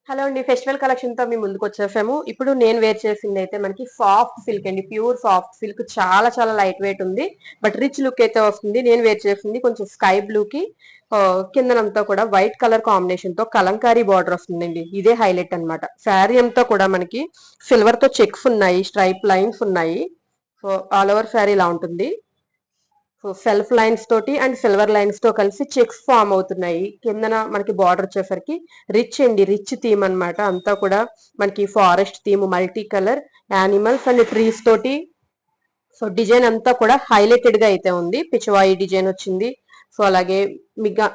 Hello అండి. Festival కలెక్షన్‌తో మీ ముందుకొచ్చేసాము. ఇప్పుడు నేను వేర్ చేసిందయితే మనకి సాఫ్ట్ సిల్క్ అండి. ప్యూర్ సాఫ్ట్ సిల్క్ చాలా చాలా లైట్ వెయిట్ ఉంది. బట్ రిచ్ లుక్ అయితే వస్తుంది. నేను వేర్ చేసింది కొంచెం స్కై బ్లూకి కిందనంతా కూడా వైట్ కలర్ కాంబినేషన్‌తో కలంకారీ బార్డర్ వస్తుందండి. ఇదే హైలైట్ అన్నమాట. శారీ అంతా కూడా మనకి సిల్వర్‌తో చెక్స్ ఉన్నాయి. స్ట్రైప్ లైన్స్ ఉన్నాయి. సో, ఆల్ ఓవర్ శారీ ఇలా ఉంటుంది. సో సెల్ఫ్ లైన్స్ తోటి అండ్ సిల్వర్ లైన్స్ తో కలిసి చెక్స్ ఫామ్ అవుతున్నాయి. కిందన మనకి బార్డర్ వచ్చేసరికి రిచ్ అండి. రిచ్ థీమ్ అన్నమాట. అంతా కూడా మనకి forest theme, multi colour animals and trees తోటి. సో డిజైన్ అంతా కూడా హైలైటెడ్ గా అయితే ఉంది. పిచవాయి డిజైన్ వచ్చింది. సో అలాగే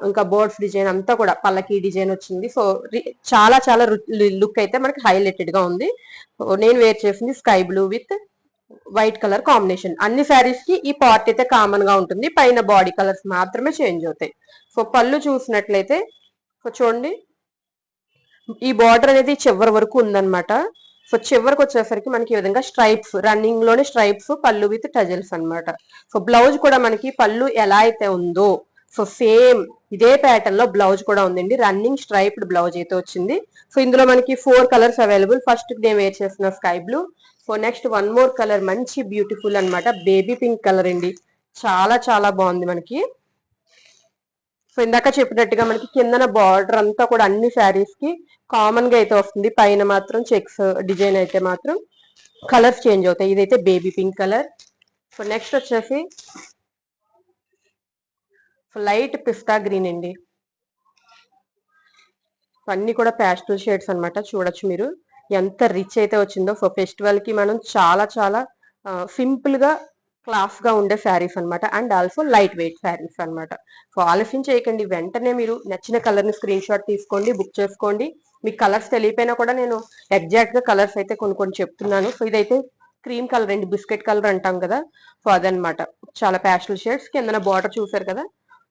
ఇంకా బర్డ్స్ డిజైన్ అంతా కూడా పల్లకి డిజైన్ వచ్చింది. సో చాలా చాలా లుక్ అయితే మనకి హైలైటెడ్ గా ఉంది. సో నేను వేర్ చేసింది sky blue with white colour combination. అన్ని శారీస్ కి ఈ పార్ట్ అయితే కామన్ గా ఉంటుంది. పైన బాడీ కలర్స్ మాత్రమే చేంజ్ అవుతాయి. సో పళ్ళు చూసినట్లయితే సో చూడండి, ఈ బార్డర్ అనేది చివరి వరకు ఉందన్నమాట. సో చివరికి వచ్చేసరికి మనకి ఈ విధంగా స్ట్రైప్స్, రన్నింగ్ లోనే స్ట్రైప్స్, పళ్ళు విత్ టజల్స్ అన్నమాట. సో బ్లౌజ్ కూడా మనకి పళ్ళు ఎలా అయితే ఉందో సో సేమ్ ఇదే ప్యాటర్న్ లో బ్లౌజ్ కూడా ఉందండి. రన్నింగ్ స్ట్రైప్డ్ బ్లౌజ్ అయితే వచ్చింది. సో ఇందులో మనకి 4 కలర్స్ అవైలబుల్. ఫస్ట్ నేను వేర్ చేసిన sky blue. So next one more colour మంచి బ్యూటిఫుల్ అన్నమాట. బేబీ పింక్ కలర్ అండి. చాలా చాలా బాగుంది మనకి. సో ఇందాక చెప్పినట్టుగా మనకి కిందన బార్డర్ అంతా కూడా అన్ని శారీస్ కి కామన్ గా అయితే వస్తుంది. పైన మాత్రం చెక్స్ డిజైన్ అయితే మాత్రం కలర్స్ చేంజ్ అవుతాయి. ఇదైతే baby pink colour. So next వచ్చేసి లైట్ పిస్తా గ్రీన్ అండి. అన్ని కూడా ప్యాస్టల్ షేడ్స్ అన్నమాట. చూడొచ్చు మీరు ఎంత రిచ్ అయితే వచ్చిందో. సో ఫెస్టివల్ కి మనం చాలా చాలా సింపుల్ గా క్లాస్ గా ఉండే శారీస్ అన్నమాట. And also light weight saris అన్నమాట. సో ఆలస్యం చేయకండి, వెంటనే మీరు నచ్చిన కలర్ ని స్క్రీన్ షాట్ తీసుకోండి, బుక్ చేసుకోండి. మీకు కలర్స్ తెలియపోయినా కూడా నేను ఎగ్జాక్ట్ గా కలర్స్ అయితే కొన్ని కొన్ని చెప్తున్నాను. సో ఇదైతే క్రీమ్ కలర్ అండి, బిస్కెట్ కలర్ అంటాం కదా. సో అదనమాట. చాలా ప్యాస్టల్ షేడ్స్. కిందన బార్డర్ చూసారు కదా,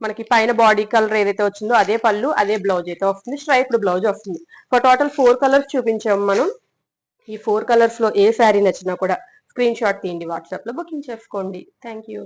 మనకి పైన బాడీ కలర్ ఏదైతే వచ్చిందో అదే పళ్ళు, అదే బ్లౌజ్ అయితే వస్తుంది. స్ట్రైప్డ్ బ్లౌజ్ వస్తుంది. సో టోటల్ 4 కలర్స్ చూపించాము మనం. ఈ 4 కలర్స్ లో ఏ శారీ నచ్చినా కూడా స్క్రీన్ షాట్ తీయండి, వాట్సాప్ లో బుకింగ్ చేసుకోండి. Thank you.